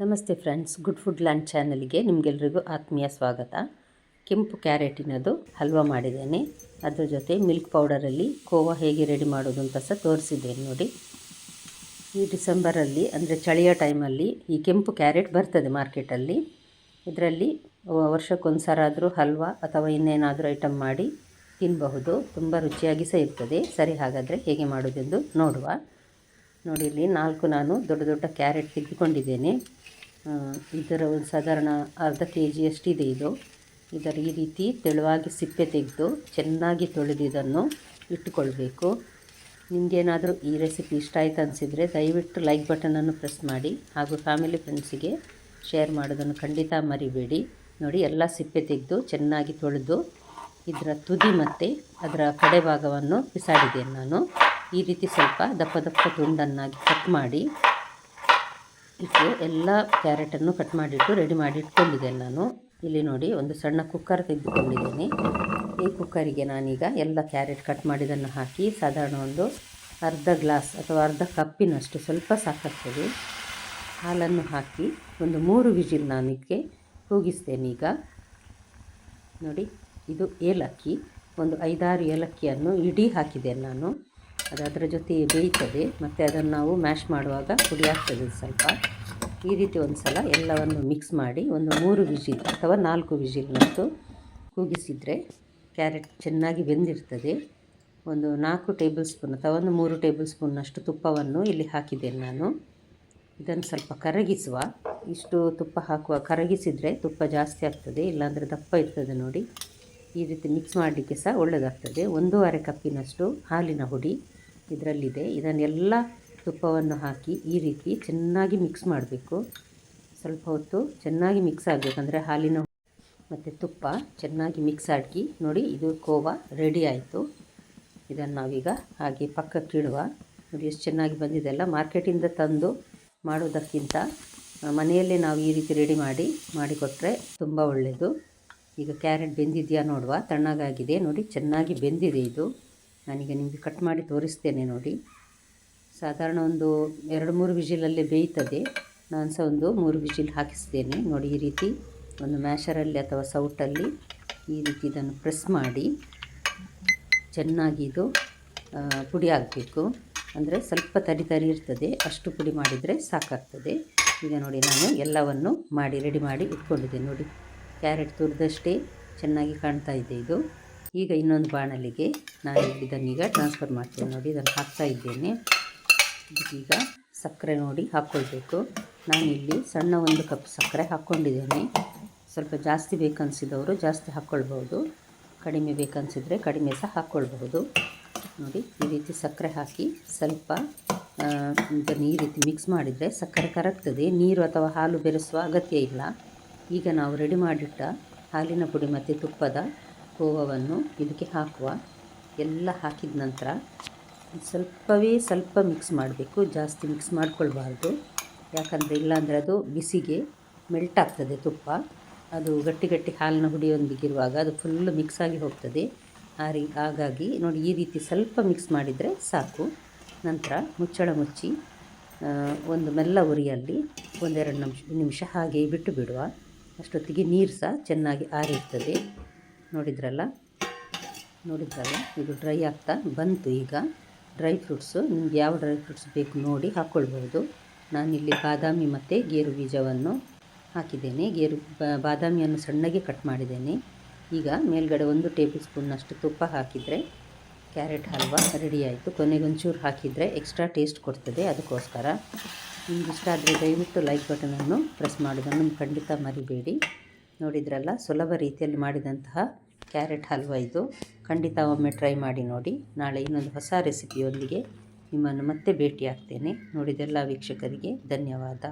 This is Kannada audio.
ನಮಸ್ತೆ ಫ್ರೆಂಡ್ಸ್, ಗುಡ್ ಫುಡ್ ಲ್ಯಾಂಡ್ ಚಾನಲ್ಗೆ ನಿಮಗೆಲ್ರಿಗೂ ಆತ್ಮೀಯ ಸ್ವಾಗತ. ಕೆಂಪು ಕ್ಯಾರೆಟಿನದು ಹಲ್ವಾ ಮಾಡಿದ್ದೇನೆ. ಅದ್ರ ಜೊತೆ ಮಿಲ್ಕ್ ಪೌಡರಲ್ಲಿ ಕೋವಾ ಹೇಗೆ ರೆಡಿ ಮಾಡೋದು ಅಂತ ಸಹ ತೋರಿಸಿದ್ದೇನೆ ನೋಡಿ. ಈ ಡಿಸೆಂಬರಲ್ಲಿ ಅಂದರೆ ಚಳಿಯ ಟೈಮಲ್ಲಿ ಈ ಕೆಂಪು ಕ್ಯಾರೆಟ್ ಬರ್ತದೆ ಮಾರ್ಕೆಟಲ್ಲಿ. ಇದರಲ್ಲಿ ವರ್ಷಕ್ಕೊಂದು ಸಲ ಆದರೂ ಹಲ್ವಾ ಅಥವಾ ಇನ್ನೇನಾದರೂ ಐಟಮ್ ಮಾಡಿ ತಿನ್ನಬಹುದು. ತುಂಬ ರುಚಿಯಾಗಿ ಸಹ ಇರ್ತದೆ. ಸರಿ, ಹಾಗಾದರೆ ಹೇಗೆ ಮಾಡೋದೆಂದು ನೋಡುವ. ನೋಡಿ, ಇಲ್ಲಿ 4 ನಾನು ದೊಡ್ಡ ದೊಡ್ಡ ಕ್ಯಾರೆಟ್ ತೆಗೆದುಕೊಂಡಿದ್ದೇನೆ. ಇದರ ಒಂದು ಸಾಧಾರಣ ಅರ್ಧ kg ಅಷ್ಟಿದೆ ಇದು. ಇದರ ಈ ರೀತಿ ತೆಳುವಾಗಿ ಸಿಪ್ಪೆ ತೆಗೆದು ಚೆನ್ನಾಗಿ ತೊಳೆದು ಇದನ್ನು ಇಟ್ಟುಕೊಳ್ಬೇಕು. ನಿಮಗೇನಾದರೂ ಈ ರೆಸಿಪಿ ಇಷ್ಟ ಆಯ್ತು ಅನಿಸಿದರೆ ದಯವಿಟ್ಟು ಲೈಕ್ ಬಟನನ್ನು ಪ್ರೆಸ್ ಮಾಡಿ ಹಾಗೂ ಫ್ಯಾಮಿಲಿ ಫ್ರೆಂಡ್ಸಿಗೆ ಶೇರ್ ಮಾಡೋದನ್ನು ಖಂಡಿತ ಮರಿಬೇಡಿ. ನೋಡಿ, ಎಲ್ಲ ಸಿಪ್ಪೆ ತೆಗೆದು ಚೆನ್ನಾಗಿ ತೊಳೆದು ಇದರ ತುದಿ ಮತ್ತು ಅದರ ಕಡೆ ಭಾಗವನ್ನು ಬಿಸಾಡಿದ್ದೇನೆ ನಾನು. ಈ ರೀತಿ ಸ್ವಲ್ಪ ದಪ್ಪ ದಪ್ಪ ತುಂಡನ್ನಾಗಿ ಕಟ್ ಮಾಡಿ ಇಟ್ಟು ಎಲ್ಲ ಕ್ಯಾರೆಟನ್ನು ಕಟ್ ಮಾಡಿಟ್ಟು ರೆಡಿ ಮಾಡಿ ಇಟ್ಕೊಂಡಿದ್ದೇನೆ ನಾನು. ಇಲ್ಲಿ ನೋಡಿ, ಒಂದು ಸಣ್ಣ ಕುಕ್ಕರ್ ತೆಗೆದುಕೊಂಡಿದ್ದೇನೆ. ಈ ಕುಕ್ಕರಿಗೆ ನಾನೀಗ ಎಲ್ಲ ಕ್ಯಾರೆಟ್ ಕಟ್ ಮಾಡಿದ್ದನ್ನು ಹಾಕಿ ಸಾಧಾರಣ ಒಂದು ಅರ್ಧ ಗ್ಲಾಸ್ ಅಥವಾ ಅರ್ಧ ಕಪ್ಪಿನಷ್ಟು ಸ್ವಲ್ಪ ಸಾಕಾಗ್ತದೆ ಹಾಲನ್ನು ಹಾಕಿ ಒಂದು 3 ವಿಜಿಲ್ ನಾನಿಗೆ ಕೂಗಿಸ್ತೇನೆ. ಈಗ ನೋಡಿ, ಇದು ಏಲಕ್ಕಿ, ಒಂದು 5-6 ಏಲಕ್ಕಿಯನ್ನು ಇಡೀ ಹಾಕಿದ್ದೇನೆ ನಾನು. ಅದು ಅದರ ಜೊತೆ ಬೇಯ್ತದೆ ಮತ್ತು ಅದನ್ನು ನಾವು ಮ್ಯಾಶ್ ಮಾಡುವಾಗ ಪುಡಿ ಆಗ್ತದೆ ಸ್ವಲ್ಪ. ಈ ರೀತಿ ಒಂದು ಸಲ ಎಲ್ಲವನ್ನು ಮಿಕ್ಸ್ ಮಾಡಿ ಒಂದು 3 ವಿಜಿಲ್ ಅಥವಾ 4 ವಿಜಿಲ್ನಷ್ಟು ಕೂಗಿಸಿದರೆ ಕ್ಯಾರೆಟ್ ಚೆನ್ನಾಗಿ ಬೆಂದಿರ್ತದೆ. ಒಂದು 4 ಟೇಬಲ್ ಸ್ಪೂನ್ ಅಥವಾ ಒಂದು 3 ಟೇಬಲ್ ಸ್ಪೂನ್ನಷ್ಟು ತುಪ್ಪವನ್ನು ಇಲ್ಲಿ ಹಾಕಿದ್ದೇನೆ ನಾನು. ಇದನ್ನು ಸ್ವಲ್ಪ ಕರಗಿಸುವ. ಇಷ್ಟು ತುಪ್ಪ ಹಾಕುವ, ಕರಗಿಸಿದರೆ ತುಪ್ಪ ಜಾಸ್ತಿ ಆಗ್ತದೆ, ಇಲ್ಲಾಂದರೆ ದಪ್ಪ ಇರ್ತದೆ ನೋಡಿ. ಈ ರೀತಿ ಮಿಕ್ಸ್ ಮಾಡಲಿಕ್ಕೆ ಸಹ ಒಳ್ಳೆಯದಾಗ್ತದೆ. 1.5 ಕಪ್ಪಿನಷ್ಟು ಹಾಲಿನ ಹುಡಿ ಇದರಲ್ಲಿದೆ. ಇದನ್ನೆಲ್ಲ ತುಪ್ಪವನ್ನು ಹಾಕಿ ಈ ರೀತಿ ಚೆನ್ನಾಗಿ ಮಿಕ್ಸ್ ಮಾಡಬೇಕು. ಸ್ವಲ್ಪ ಹೊತ್ತು ಚೆನ್ನಾಗಿ ಮಿಕ್ಸ್ ಆಗಬೇಕಂದ್ರೆ ಹಾಲಿನ ಮತ್ತು ತುಪ್ಪ ಚೆನ್ನಾಗಿ ಮಿಕ್ಸ್ ಆಗಿ ನೋಡಿ, ಇದು ಕೋವಾ ರೆಡಿ ಆಯಿತು. ಇದನ್ನು ನಾವೀಗ ಹಾಗೆ ಪಕ್ಕಕ್ಕೆ ಇಡುವ. ನೋಡಿ ಎಷ್ಟು ಚೆನ್ನಾಗಿ ಬಂದಿದೆಲ್ಲ. ಮಾರ್ಕೆಟಿಂದ ತಂದು ಮಾಡೋದಕ್ಕಿಂತ ಮನೆಯಲ್ಲೇ ನಾವು ಈ ರೀತಿ ರೆಡಿ ಮಾಡಿಕೊಟ್ರೆ ತುಂಬ ಒಳ್ಳೆಯದು. ಈಗ ಕ್ಯಾರೆಟ್ ಬೆಂದಿದೆಯಾ ನೋಡುವ. ತಣ್ಣಗಾಗಿದೆ ನೋಡಿ, ಚೆನ್ನಾಗಿ ಬೆಂದಿದೆ ಇದು. ನಾನೀಗ ನಿಮಗೆ ಕಟ್ ಮಾಡಿ ತೋರಿಸ್ತೇನೆ ನೋಡಿ. ಸಾಧಾರಣ ಒಂದು 2-3 ವಿಜಿಲಲ್ಲೇ ಬೇಯ್ತದೆ. ನಾನು ಸಹ ಒಂದು 3 ವಿಜಿಲ್ ಹಾಕಿಸ್ತೇನೆ ನೋಡಿ. ಈ ರೀತಿ ಒಂದು ಮ್ಯಾಶರಲ್ಲಿ ಅಥವಾ ಸೌಟಲ್ಲಿ ಈ ರೀತಿ ಇದನ್ನು ಪ್ರೆಸ್ ಮಾಡಿ ಚೆನ್ನಾಗಿ ಇದು ಪುಡಿ ಆಗಬೇಕು. ಅಂದರೆ ಸ್ವಲ್ಪ ತರಿ ಇರ್ತದೆ, ಅಷ್ಟು ಪುಡಿ ಮಾಡಿದರೆ ಸಾಕಾಗ್ತದೆ. ಈಗ ನೋಡಿ, ನಾನು ಎಲ್ಲವನ್ನು ಮಾಡಿ ರೆಡಿ ಮಾಡಿ ಇಟ್ಕೊಂಡಿದ್ದೇನೆ ನೋಡಿ. ಕ್ಯಾರೆಟ್ ತುರಿದಷ್ಟೇ ಚೆನ್ನಾಗಿ ಕಾಣ್ತಾ ಇದೆ ಇದು. ಈಗ ಇನ್ನೊಂದು ಬಾಣಲಿಗೆ ನಾನು ಇದನ್ನೀಗ ಟ್ರಾನ್ಸ್ಫರ್ ಮಾಡ್ತೇನೆ ನೋಡಿ. ಇದನ್ನು ಹಾಕ್ತಾ ಇದ್ದೇನೆ. ಈಗ ಸಕ್ಕರೆ ನೋಡಿ ಹಾಕ್ಕೊಳ್ಬೇಕು. ನಾನಿಲ್ಲಿ ಸಣ್ಣ 1 ಕಪ್ ಸಕ್ಕರೆ ಹಾಕ್ಕೊಂಡಿದ್ದೇನೆ. ಸ್ವಲ್ಪ ಜಾಸ್ತಿ ಬೇಕನ್ನಿಸಿದವರು ಜಾಸ್ತಿ ಹಾಕ್ಕೊಳ್ಬೋದು, ಕಡಿಮೆ ಬೇಕನ್ನಿಸಿದರೆ ಕಡಿಮೆ ಸಹ ಹಾಕ್ಕೊಳ್ಬಹುದು. ನೋಡಿ, ಈ ರೀತಿ ಸಕ್ಕರೆ ಹಾಕಿ ಸ್ವಲ್ಪ ಇದನ್ನು ಈ ರೀತಿ ಮಿಕ್ಸ್ ಮಾಡಿದರೆ ಸಕ್ಕರೆ ಕರಗ್ತದೆ. ನೀರು ಅಥವಾ ಹಾಲು ಬೆರೆಸುವ ಅಗತ್ಯ ಇಲ್ಲ. ಈಗ ನಾವು ರೆಡಿ ಮಾಡಿಟ್ಟ ಹಾಲಿನ ಪುಡಿ ಮತ್ತು ತುಪ್ಪದ ಕೋವವನ್ನು ಇದಕ್ಕೆ ಹಾಕುವ. ಎಲ್ಲ ಹಾಕಿದ ನಂತರ ಸ್ವಲ್ಪ ಮಿಕ್ಸ್ ಮಾಡಬೇಕು, ಜಾಸ್ತಿ ಮಿಕ್ಸ್ ಮಾಡ್ಕೊಳ್ಬಾರ್ದು. ಯಾಕಂದರೆ ಇಲ್ಲಾಂದರೆ ಅದು ಬಿಸಿಗೆ ಮೆಲ್ಟ್ ಆಗ್ತದೆ ತುಪ್ಪ. ಅದು ಗಟ್ಟಿ ಹಾಲಿನ ಹುಡಿಯೊಂದಿಗಿರುವಾಗ ಅದು ಫುಲ್ಲು ಮಿಕ್ಸ್ ಆಗಿ ಹೋಗ್ತದೆ. ಹಾಗಾಗಿ ನೋಡಿ, ಈ ರೀತಿ ಸ್ವಲ್ಪ ಮಿಕ್ಸ್ ಮಾಡಿದರೆ ಸಾಕು. ನಂತರ ಮುಚ್ಚಳ ಮುಚ್ಚಿ ಒಂದು ಮೆಲ್ಲ ಉರಿಯಲ್ಲಿ 1-2 ನಿಮಿಷ ಹಾಗೆ ಬಿಟ್ಟು ಬಿಡುವ. ಅಷ್ಟೊತ್ತಿಗೆ ನೀರು ಸಹ ಚೆನ್ನಾಗಿ ಆರಿರ್ತದೆ. ನೋಡಿದ್ರಲ್ಲ, ಇದು ಡ್ರೈ ಆಗ್ತಾ ಬಂತು. ಈಗ ಡ್ರೈ ಫ್ರೂಟ್ಸು ನಿಮ್ಗೆ ಯಾವ ಡ್ರೈ ಫ್ರೂಟ್ಸ್ ಬೇಕು ನೋಡಿ ಹಾಕ್ಕೊಳ್ಬೋದು. ನಾನಿಲ್ಲಿ ಬಾದಾಮಿ ಮತ್ತು ಗೇರು ಬೀಜವನ್ನು ಹಾಕಿದ್ದೇನೆ. ಬಾದಾಮಿಯನ್ನು ಸಣ್ಣಗೆ ಕಟ್ ಮಾಡಿದ್ದೇನೆ. ಈಗ ಮೇಲ್ಗಡೆ 1 ಟೇಬಲ್ ಸ್ಪೂನ್ನಷ್ಟು ತುಪ್ಪ ಹಾಕಿದರೆ ಕ್ಯಾರೆಟ್ ಹಲ್ವಾ ರೆಡಿ ಆಯಿತು. ಕೊನೆಗೊಂಚೂರು ಹಾಕಿದರೆ ಎಕ್ಸ್ಟ್ರಾ ಟೇಸ್ಟ್ ಕೊಡ್ತದೆ, ಅದಕ್ಕೋಸ್ಕರ. ನಿಮ್ಗೆ ಇಷ್ಟ ಆದರೆ ದಯವಿಟ್ಟು ಲೈಕ್ ಬಟನನ್ನು ಪ್ರೆಸ್ ಮಾಡೋದನ್ನು ಖಂಡಿತ ಮರಿಬೇಡಿ. ನೋಡಿದ್ರಲ್ಲ, ಸುಲಭ ರೀತಿಯಲ್ಲಿ ಮಾಡಿದಂತಹ ಕ್ಯಾರೆಟ್ ಹಲ್ವಾ ಇದು. ಖಂಡಿತ ಒಮ್ಮೆ ಟ್ರೈ ಮಾಡಿ ನೋಡಿ. ನಾಳೆ ಇನ್ನೊಂದು ಹೊಸ ರೆಸಿಪಿಯೊಂದಿಗೆ ನಿಮ್ಮನ್ನು ಮತ್ತೆ ಭೇಟಿ ಆಗ್ತೇನೆ. ನೋಡಿದೆಲ್ಲ ವೀಕ್ಷಕರಿಗೆ ಧನ್ಯವಾದ.